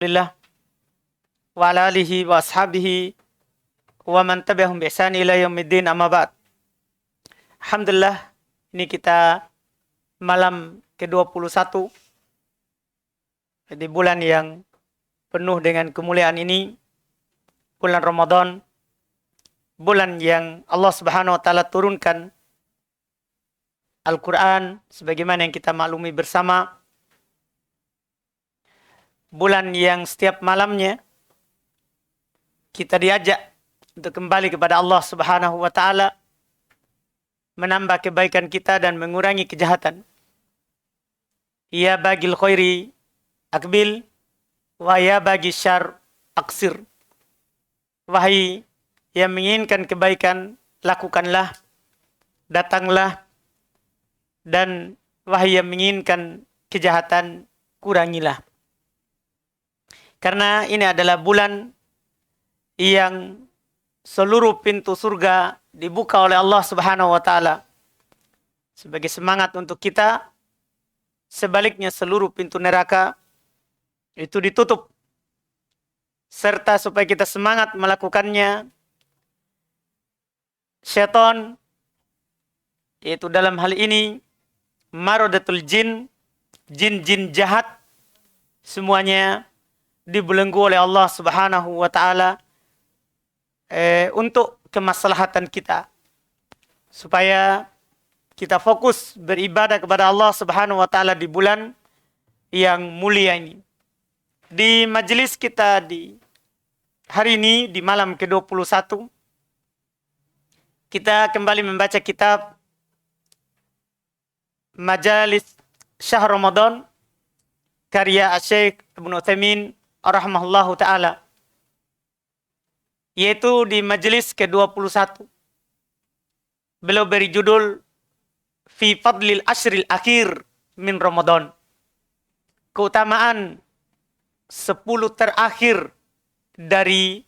Alhamdulillah wa ala alihi wa ashabihi wa man tabi'ahum bi ihsan ila yaumiddin amma ba'd. Alhamdulillah, ini kita malam ke-21 di bulan yang penuh dengan kemuliaan ini, bulan Ramadan, bulan yang Allah Subhanahu wa taala turunkan Al-Qur'an sebagaimana yang kita maklumi bersama. Bulan yang setiap malamnya kita diajak untuk kembali kepada Allah Subhanahu wa taala, menambah kebaikan kita dan mengurangi kejahatan. Ya bagil khairi akbil wa ya bagi syar aksir. Wahai yang menginginkan kebaikan, lakukanlah, datanglah, dan wahai yang menginginkan kejahatan, kurangilah. Karena ini adalah bulan yang seluruh pintu surga dibuka oleh Allah Subhanahu wa taala sebagai semangat untuk kita. Sebaliknya seluruh pintu neraka itu ditutup, serta supaya kita semangat melakukannya, syaitan, yaitu dalam hal ini maradatul jin, jin-jin jahat, semuanya dibelenggu oleh Allah Subhanahu wa taala untuk kemaslahatan kita, supaya kita fokus beribadah kepada Allah Subhanahu wa taala di bulan yang mulia ini. Di majelis kita di hari ini, di malam ke-21, kita kembali membaca kitab Majalis Syahr Ramadan karya Syekh Ibnu Utsaimin rahimahullahu taala, yaitu di majelis ke-21 beliau beri judul Fi Fadlil Ashril Akhir min Ramadan, keutamaan 10 terakhir dari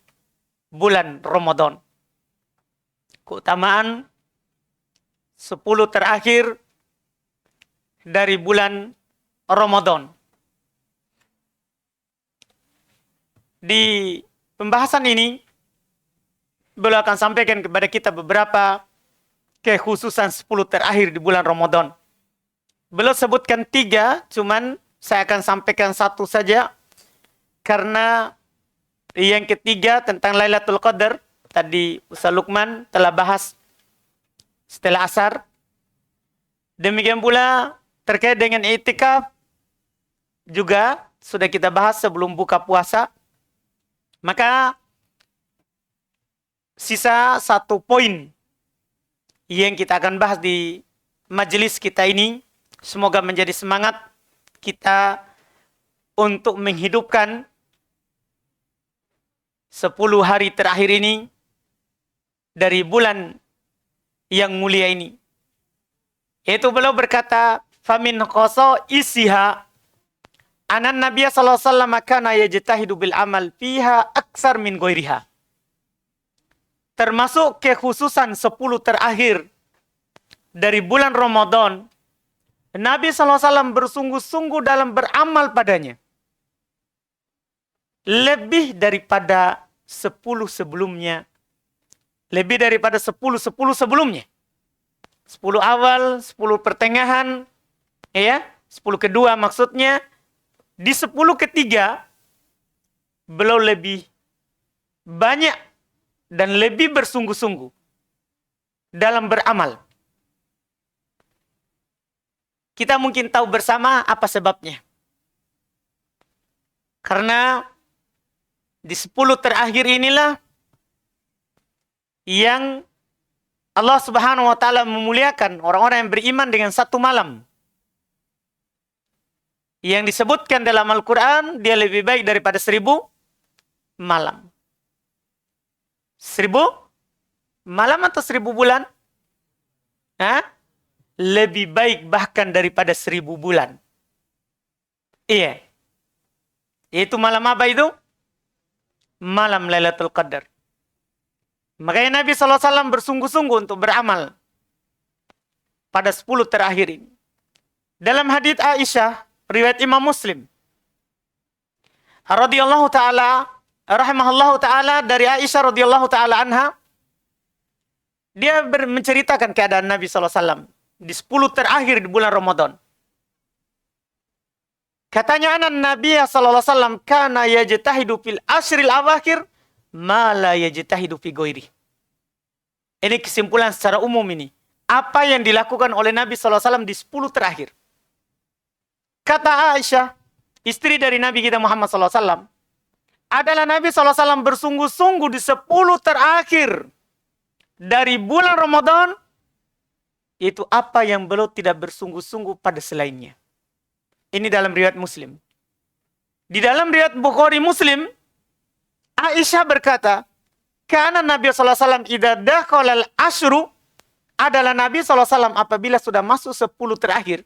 bulan Ramadan. Keutamaan 10 terakhir dari bulan Ramadan. Di pembahasan ini, beliau akan sampaikan kepada kita beberapa kekhususan 10 terakhir di bulan Ramadan. Beliau sebutkan 3, cuman saya akan sampaikan 1 saja. Karena yang ketiga tentang Lailatul Qadar, tadi Ustaz Lukman telah bahas setelah asar. Demikian pula terkait dengan i'tikaf, juga sudah kita bahas sebelum buka puasa. Maka sisa 1 poin yang kita akan bahas di majelis kita ini, semoga menjadi semangat kita untuk menghidupkan 10 hari terakhir ini dari bulan yang mulia ini. Yaitu beliau berkata, famin khoso isiha anan Nabiya sallallahu alaihi wasallam kana yajtahidu bil amal fiha aksar min ghairiha. Termasuk kekhususan 10 terakhir dari bulan Ramadan, Nabi SAW bersungguh-sungguh dalam beramal padanya, lebih daripada 10 sebelumnya. Lebih daripada 10 sebelumnya. 10 awal, 10 pertengahan, ya, 10 kedua maksudnya. Di 10 ketiga, beliau lebih banyak dan lebih bersungguh-sungguh dalam beramal. Kita mungkin tahu bersama apa sebabnya. Karena di 10 terakhir inilah yang Allah Subhanahu wa taala memuliakan orang-orang yang beriman dengan 1 malam. Yang disebutkan dalam Al-Quran, dia lebih baik daripada 1000 malam. 1000 malam atau 1000 bulan? Hah? Lebih baik bahkan daripada 1000 bulan. Iya. Yaitu malam apa itu? Malam Lailatul Qadar. Makanya Nabi SAW bersungguh-sungguh untuk beramal pada 10 terakhir ini. Dalam hadits Aisyah, riwayat Imam Muslim, radhiyallahu taala rahimahullahu taala dari Aisyah radhiyallahu taala anha, dia menceritakan keadaan Nabi SAW di 10 terakhir di bulan Ramadan. Katanya anak Nabi SAW kana yajtahidu fil ashril awakhir ma la yajtahidu fi ghairi. Ini kesimpulan secara umum ini. Apa yang dilakukan oleh Nabi SAW di 10 terakhir. Kata Aisyah, istri dari Nabi kita Muhammad SAW, adalah Nabi SAW bersungguh-sungguh di 10 terakhir dari bulan Ramadan, itu apa yang beliau tidak bersungguh-sungguh pada selainnya. Ini dalam riwayat Muslim. Di dalam riwayat Bukhari Muslim, Aisyah berkata, karena Nabi SAW idza dakhala al-ashru, adalah Nabi SAW apabila sudah masuk 10 terakhir,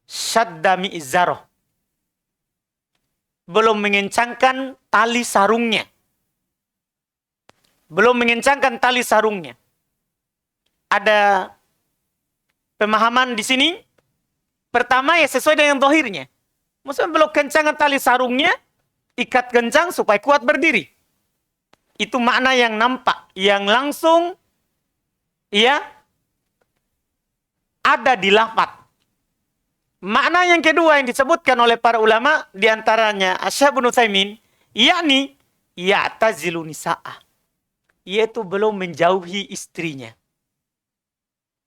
syadda mi'zaroh, belum mengencangkan tali sarungnya. Belum mengencangkan tali sarungnya. Ada pemahaman di sini. Pertama ya sesuai dengan zahirnya. Maksudnya belum kencangkan tali sarungnya, ikat kencang supaya kuat berdiri. Itu makna yang nampak, yang langsung ya ada di lafaz. Makna yang kedua yang disebutkan oleh para ulama, diantaranya Syekh Ibnu Utsaimin, yakni ya'tazilu nisa'ah, yaitu belum menjauhi istrinya.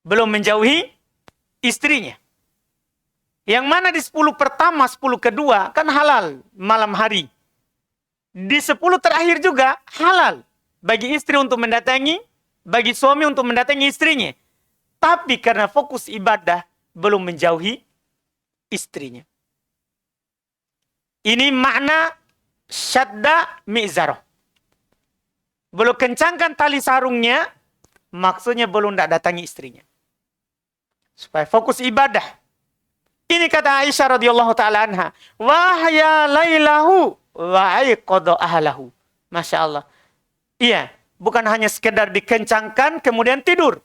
Belum menjauhi istrinya. Yang mana di 10 pertama, 10 kedua kan halal malam hari. Di 10 terakhir juga halal bagi istri untuk mendatangi, bagi suami untuk mendatangi istrinya. Tapi karena fokus ibadah belum menjauhi istrinya. Ini makna syadda mi'zaroh. Belum kencangkan tali sarungnya, maksudnya belum tidak datangi istrinya. Supaya fokus ibadah. Ini kata Aisyah radhiyallahu taala anha, wahya lailahu wa aiqadha ahlahu. Masya Allah. Iya, bukan hanya sekedar dikencangkan kemudian tidur.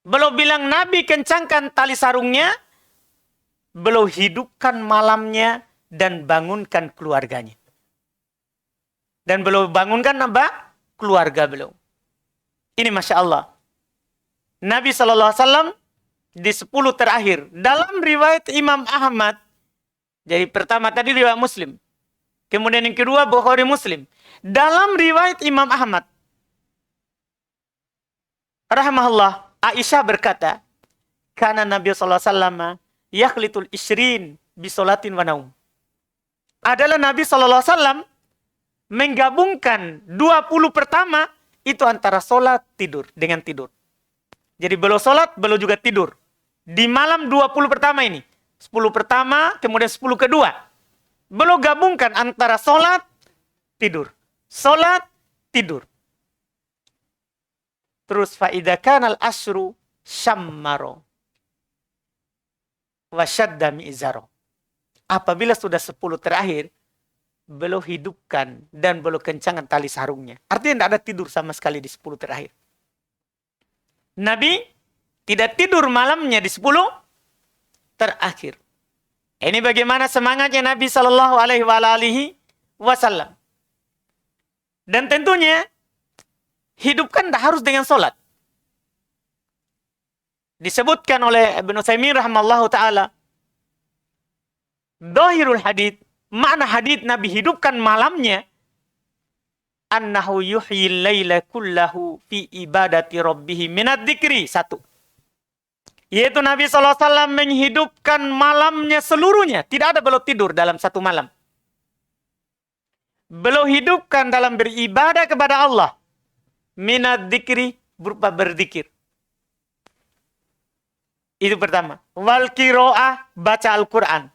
Belum bilang Nabi kencangkan tali sarungnya, belum hidupkan malamnya dan bangunkan keluarganya. Dan belum bangunkan apa? Keluarga belum. Ini Masya Allah. Nabi SAW di 10 terakhir. Dalam riwayat Imam Ahmad. Jadi pertama tadi riwayat Muslim. Kemudian yang kedua Bukhari Muslim. Dalam riwayat Imam Ahmad, rahimahullah, Aisyah berkata, karena Nabi SAW yakhlitul isrin bisolatin wa naum. Adalah Nabi SAW menggabungkan 20 pertama itu antara solat tidur dengan tidur. Jadi belum solat, belum juga tidur. Di malam 20 pertama ini. 10 pertama, kemudian 10 kedua. Belum gabungkan antara solat, tidur. Solat, tidur. Terus fa'idha kanal asru syammaro wa syadda mi'zaro. Apabila sudah 10 terakhir, belum hidupkan dan belum kencangkan tali sarungnya. Artinya tidak ada tidur sama sekali di 10 terakhir. Nabi tidak tidur malamnya di 10 terakhir. Ini bagaimana semangatnya Nabi Shallallahu Alaihi Wasallam. Dan tentunya hidupkan tidak harus dengan solat. Disebutkan oleh Ibnu Utsaimin rahimallahu taala, dhahirul hadits, makna hadits Nabi hidupkan malamnya, annahu yuhyil laila kullahu fi ibadati rabbih minad dzikri. Satu. Yaitu Nabi SAW menghidupkan malamnya seluruhnya. Tidak ada belum tidur dalam satu malam. Belum hidupkan dalam beribadah kepada Allah. Minad dzikri, berupa berzikir. Itu pertama. Wal qiraah, baca Al-Quran.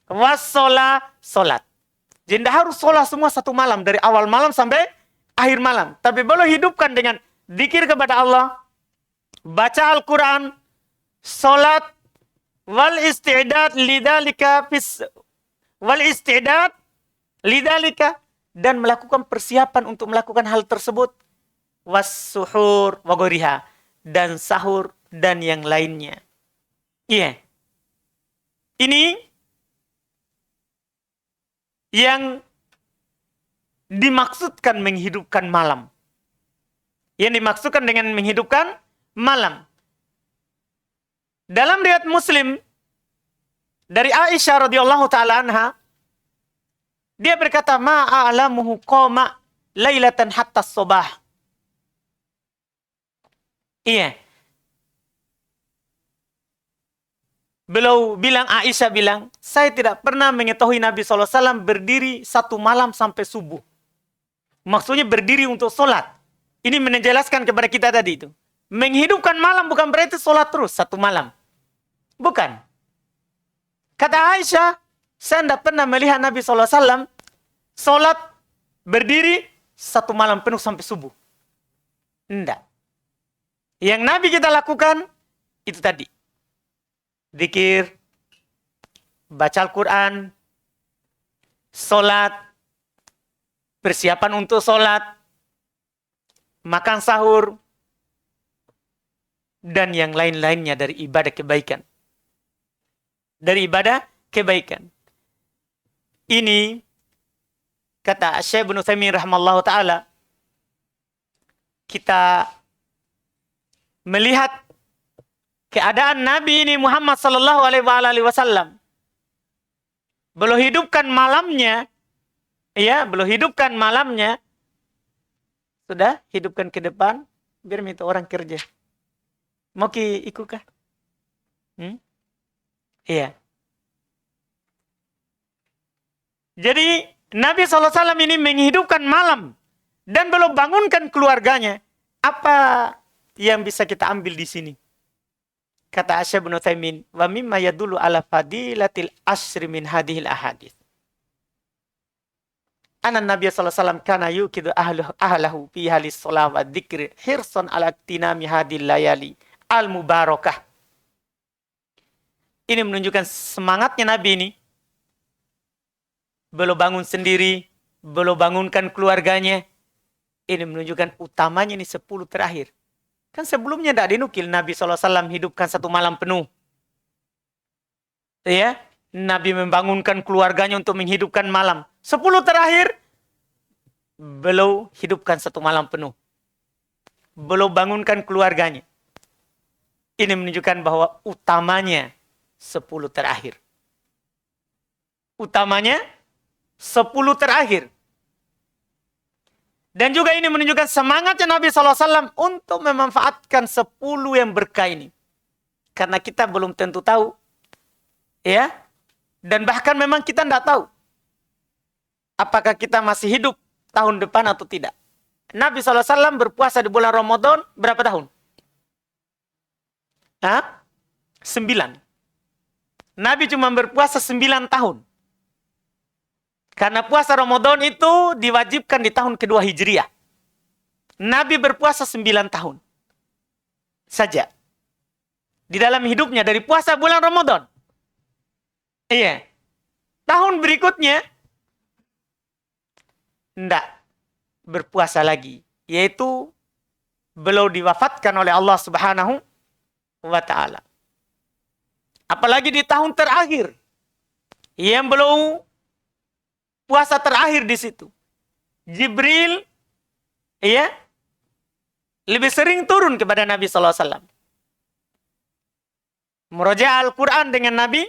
Wassalah, solat. Jadi tidak harus sholat semua satu malam. Dari awal malam sampai akhir malam. Tapi belum hidupkan dengan zikir kepada Allah. Baca Al-Quran. Solat. Wal istidad lidalika. Wal istidad lidalika. Dan melakukan persiapan untuk melakukan hal tersebut. Was-suhur wa ghoriha. Dan sahur dan yang lainnya. Iya. Ini yang dimaksudkan menghidupkan malam. Yang dimaksudkan dengan menghidupkan malam. Dalam riwayat Muslim dari Aisyah radhiyallahu taala anha, dia berkata, "Ma'alamuhu qoma lailatan hatta sobah." Iya. Aisyah bilang, saya tidak pernah mengetahui Nabi SAW berdiri satu malam sampai subuh. Maksudnya berdiri untuk sholat. Ini menjelaskan kepada kita tadi itu. Menghidupkan malam bukan berarti sholat terus satu malam. Bukan. Kata Aisyah, saya tidak pernah melihat Nabi SAW sholat berdiri satu malam penuh sampai subuh. Tidak. Yang Nabi kita lakukan, itu tadi. Zikir, baca Al-Quran, sholat, persiapan untuk sholat, makan sahur, dan yang lain-lainnya dari ibadah kebaikan. Dari ibadah kebaikan. Ini, kata Syekh Ibnu Utsaimin rahimallahu ta'ala, kita melihat keadaan Nabi ini Muhammad sallallahu alaihi wasallam. Belum hidupkan malamnya, ya, belum hidupkan malamnya, sudah hidupkan ke depan, biar minta orang kerja. Mau ikut kah? Iya. Jadi Nabi SAW ini menghidupkan malam dan belum bangunkan keluarganya. Apa yang bisa kita ambil di sini? Kata Syekh Ibnu Utsaimin, wa mimma yadullu ala fadilatil asri min hadhil ahadits. Anna Nabi sallallahu alaihi wasallam kana yuqidu ahlahu fi halis shalah wa dzikri hirsan ala tinami hadhil layali al mubarakah. Ini menunjukkan semangatnya Nabi ini. Belum bangun sendiri, belum bangunkan keluarganya. Ini menunjukkan utamanya ini 10 terakhir. Kan sebelumnya tidak dinukil Nabi SAW hidupkan satu malam penuh. Ya, Nabi membangunkan keluarganya untuk menghidupkan malam. 10 terakhir, belum hidupkan satu malam penuh. Belum bangunkan keluarganya. Ini menunjukkan bahwa utamanya 10 terakhir. Utamanya 10 terakhir. Dan juga ini menunjukkan semangatnya Nabi SAW untuk memanfaatkan 10 yang berkah ini. Karena kita belum tentu tahu. Ya. Dan bahkan memang kita tidak tahu. Apakah kita masih hidup tahun depan atau tidak. Nabi SAW berpuasa di bulan Ramadan berapa tahun? 9. Nabi cuma berpuasa 9 tahun. Karena puasa Ramadan itu diwajibkan di tahun kedua Hijriah. Nabi berpuasa 9 tahun. Saja. Di dalam hidupnya dari puasa bulan Ramadan. Iya. Tahun berikutnya. Tidak. Berpuasa lagi. Yaitu belum diwafatkan oleh Allah Subhanahu wa ta'ala. Apalagi di tahun terakhir. Yang belum puasa terakhir di situ. Jibril, ya, lebih sering turun kepada Nabi SAW. Muraja' Al-Quran dengan Nabi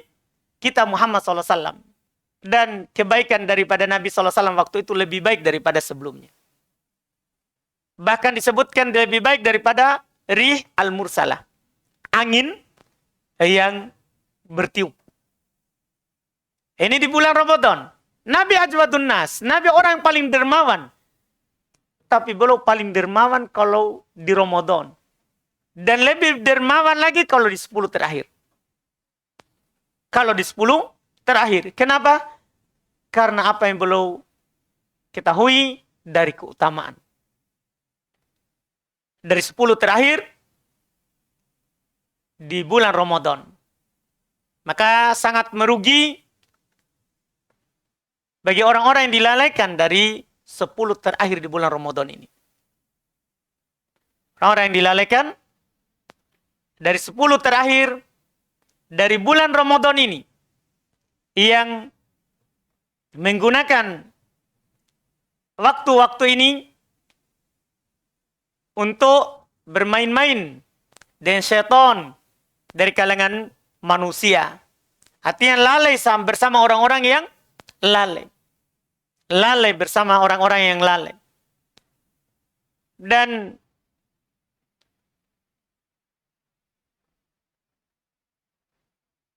kita Muhammad SAW. Dan kebaikan daripada Nabi SAW waktu itu lebih baik daripada sebelumnya. Bahkan disebutkan lebih baik daripada Rih Al-Mursalah. Angin yang bertiup. Ini di bulan Ramadan. Nabi Ajwadun Nas. Nabi orang yang paling dermawan. Tapi belum paling dermawan kalau di Ramadan. Dan lebih dermawan lagi kalau di 10 terakhir. Kalau di 10 terakhir. Kenapa? Karena apa yang belum ketahui dari keutamaan. Dari 10 terakhir di bulan Ramadan. Maka sangat merugi bagi orang-orang yang dilalaikan dari 10 terakhir di bulan Ramadan ini. Orang-orang yang dilalaikan dari 10 terakhir dari bulan Ramadan ini. Yang menggunakan waktu-waktu ini untuk bermain-main dengan syaitan dari kalangan manusia. Artinya lalai bersama orang-orang yang lalai. Lalai bersama orang-orang yang lalai. Dan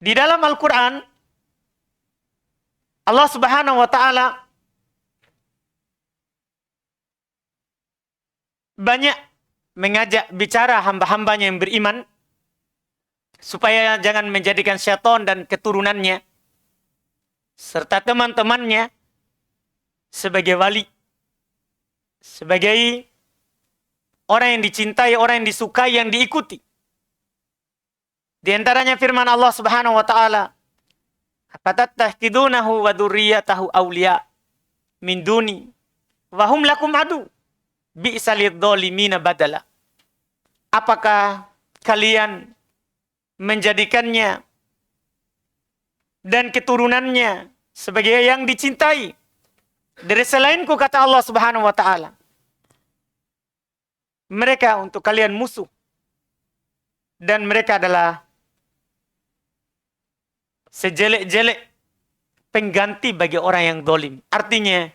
di dalam Al-Quran, Allah Subhanahu wa Ta'ala banyak mengajak bicara hamba-hambanya yang beriman supaya jangan menjadikan syaitan dan keturunannya serta teman-temannya sebagai wali, sebagai orang yang dicintai, orang yang disukai, yang diikuti. Di antaranya firman Allah Subhanahu wa Ta'ala, "Afatattakhidunahu wa dzurriyyatahu awliya min duni wa hum lakum adu bi'sa lidh-dhalimina badala." Apakah kalian menjadikannya dan keturunannya sebagai yang dicintai dari selainku, kata Allah Subhanahu wa Ta'ala. Mereka untuk kalian musuh dan mereka adalah sejelek-jelek pengganti bagi orang yang zalim. Artinya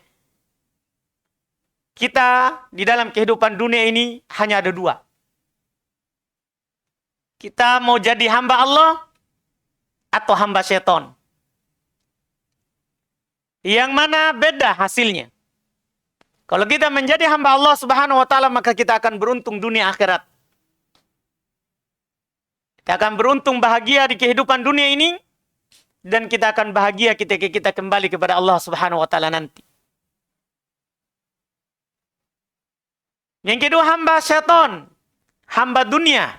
kita di dalam kehidupan dunia ini hanya ada dua. Kita mau jadi hamba Allah atau hamba syaitan. Yang mana beda hasilnya. Kalau kita menjadi hamba Allah Subhanahu wa Ta'ala, maka kita akan beruntung dunia akhirat. Kita akan beruntung bahagia di kehidupan dunia ini, dan kita akan bahagia ketika kita kembali kepada Allah Subhanahu wa Ta'ala nanti. Yang kedua, hamba syaitan, hamba dunia.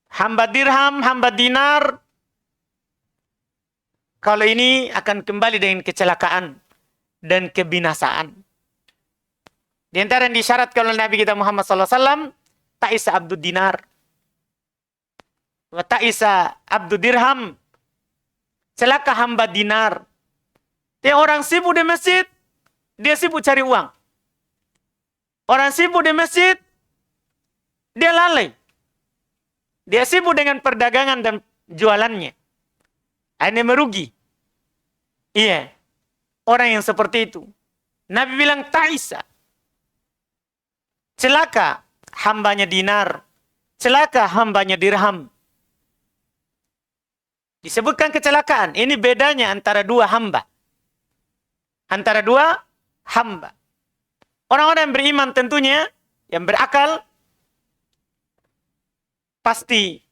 Hamba dirham, hamba dinar. Kalau ini akan kembali dengan kecelakaan dan kebinasaan. Di antara yang disyaratkan oleh Nabi kita Muhammad SAW, ta'isa abdud dinar, wa ta'isa abdud dirham. Celaka hamba dinar. Dia orang sibuk di masjid, dia sibuk cari uang. Orang sibuk di masjid, dia lalai. Dia sibuk dengan perdagangan dan jualannya. Ini merugi. Iya. Orang yang seperti itu. Nabi bilang ta'isa. Celaka hambanya dinar. Celaka hambanya dirham. Disebutkan kecelakaan. Ini bedanya antara dua hamba. Antara dua hamba. Orang-orang yang beriman tentunya, yang berakal, pasti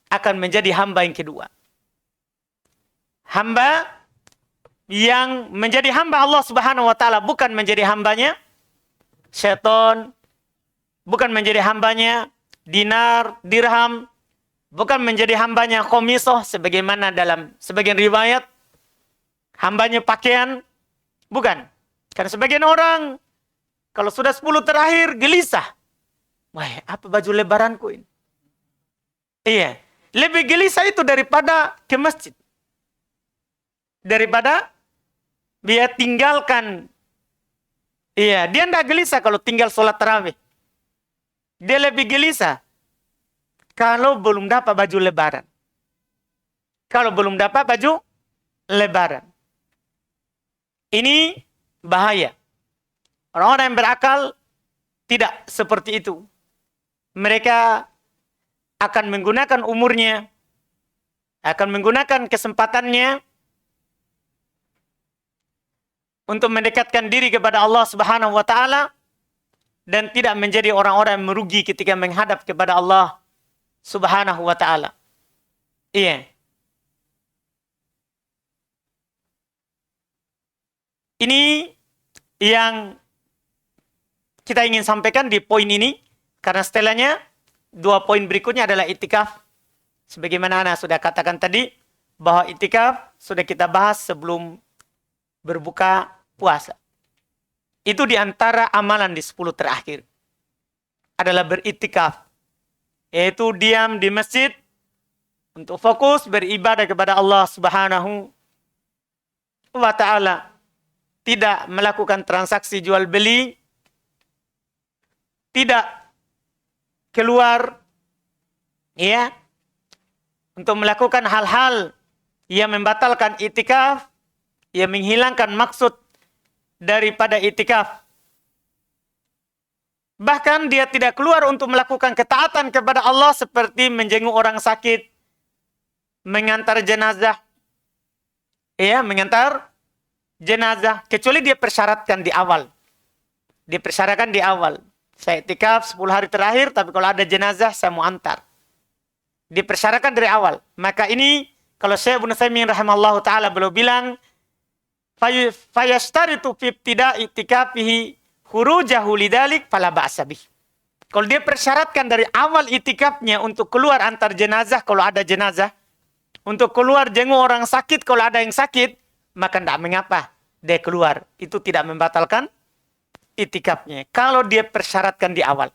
akan menjadi hamba yang kedua. Hamba yang menjadi hamba Allah Subhanahu wa Ta'ala, bukan menjadi hambanya syaitan, bukan menjadi hambanya dinar, dirham, bukan menjadi hambanya khomisoh sebagaimana dalam sebagian riwayat, hambanya pakaian, bukan. Karena sebagian orang kalau sudah 10 terakhir gelisah. Wah, apa baju lebaranku ini? Iya, lebih gelisah itu daripada ke masjid. Daripada dia tinggalkan. Iya, dia tidak gelisah kalau tinggal sholat tarawih. Dia lebih gelisah kalau belum dapat baju lebaran. Kalau belum dapat baju lebaran. Ini bahaya. Orang-orang yang berakal tidak seperti itu. Mereka akan menggunakan umurnya, akan menggunakan kesempatannya untuk mendekatkan diri kepada Allah Subhanahu wa Ta'ala dan tidak menjadi orang-orang yang merugi ketika menghadap kepada Allah Subhanahu wa Ta'ala. Iya. Ini yang kita ingin sampaikan di poin ini, karena setelahnya 2 poin berikutnya adalah itikaf. Sebagaimana Ana sudah katakan tadi, bahwa itikaf sudah kita bahas sebelum berbuka puasa. Itu di antara amalan di 10 terakhir. Adalah beritikaf. Yaitu diam di masjid untuk fokus beribadah kepada Allah Subhanahu wa ta'ala tidak melakukan transaksi jual beli, tidak keluar ya untuk melakukan hal-hal yang membatalkan itikaf, yang menghilangkan maksud daripada itikaf. Bahkan dia tidak keluar untuk melakukan ketaatan kepada Allah seperti menjenguk orang sakit, mengantar jenazah, ya, mengantar jenazah, kecuali dia persyaratkan di awal. Dia persyaratkan di awal. Saya itikaf 10 hari terakhir, tapi kalau ada jenazah saya mau antar. Dipersyaratkan dari awal. Maka ini kalau Syekh Ibnu Utsaimin rahimallahu taala beliau bilang fayashtaritu fi ibtida'i itikafihi khurujahu lidzalik fala ba'sa bih. Kalau dia persyaratkan dari awal itikafnya untuk keluar antar jenazah kalau ada jenazah, untuk keluar jenguk orang sakit kalau ada yang sakit, maka tidak mengapa dia keluar. Itu tidak membatalkan itikafnya. Kalau dia persyaratkan di awal.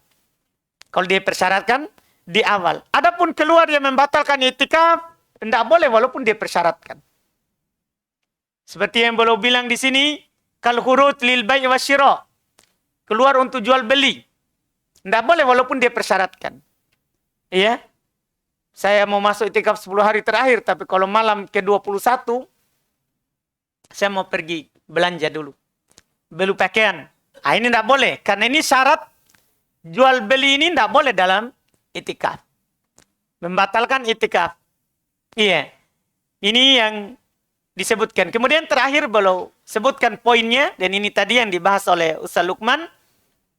Kalau dia persyaratkan di awal. Adapun keluar yang membatalkan itikaf, tidak boleh walaupun dia persyaratkan. Seperti yang beliau bilang di sini, kal khuruj lil bai' wasyira. Keluar untuk jual beli. Tidak boleh walaupun dia persyaratkan. Iya. Saya mau masuk itikaf 10 hari terakhir, tapi kalau malam ke-21, saya mau pergi belanja dulu. Beli pakaian. Ah, ini tidak boleh. Karena ini syarat jual beli ini tidak boleh dalam itikaf. Membatalkan itikaf. Iya. Ini yang disebutkan. Kemudian terakhir beliau sebutkan poinnya. Dan ini tadi yang dibahas oleh Ustaz Lukman.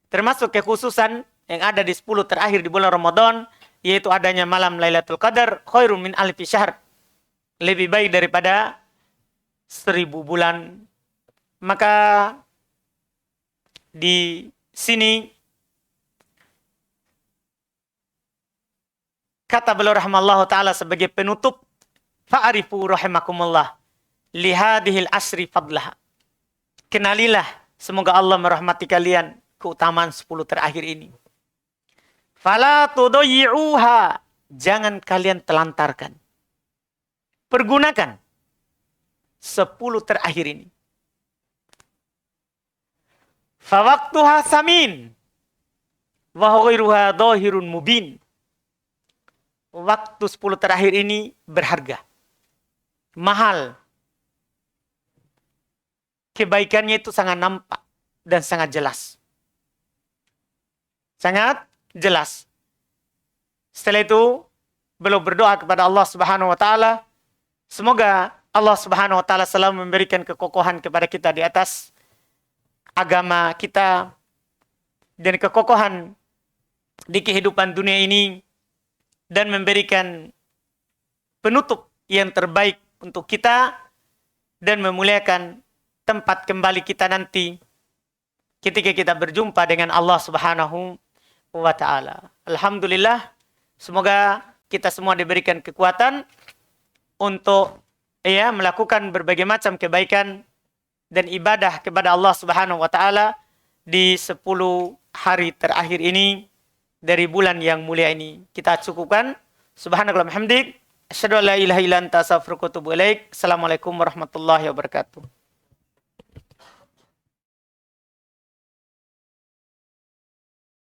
Termasuk kekhususan yang ada di 10 terakhir di bulan Ramadan. Yaitu adanya malam Lailatul Qadar. Khairun min alfi syahr. Lebih baik daripada 1000 bulan. Maka di sini kata beliau rahimallahu taala sebagai penutup, fa'arifu rahimakumullah lihadihil asri fadlah. Kenalilah, semoga Allah merahmati kalian, keutamaan 10 terakhir ini. Fala tudayyi'uha, jangan kalian telantarkan. Pergunakan 10 terakhir ini. Fawaqtuha samin wa ghairuha dhahirun mubin. Waktu 10 terakhir ini berharga. Mahal. Kebaikannya itu sangat nampak dan sangat jelas. Sangat jelas. Setelah itu beliau berdoa kepada Allah Subhanahu wa taala, semoga Allah Subhanahu wa taala selalu memberikan kekokohan kepada kita di atas agama kita dan kekokohan di kehidupan dunia ini dan memberikan penutup yang terbaik untuk kita dan memuliakan tempat kembali kita nanti ketika kita berjumpa dengan Allah Subhanahu wa taala. Alhamdulillah, semoga kita semua diberikan kekuatan untuk melakukan berbagai macam kebaikan dan ibadah kepada Allah Subhanahu wa taala di 10 hari terakhir ini dari bulan yang mulia ini. Kita cukupkan. Subhanakallahumma hamdik, asyhadu an la ilaha illa anta astaghfiruka wa atubu ilaik. Assalamualaikum warahmatullahi wabarakatuh.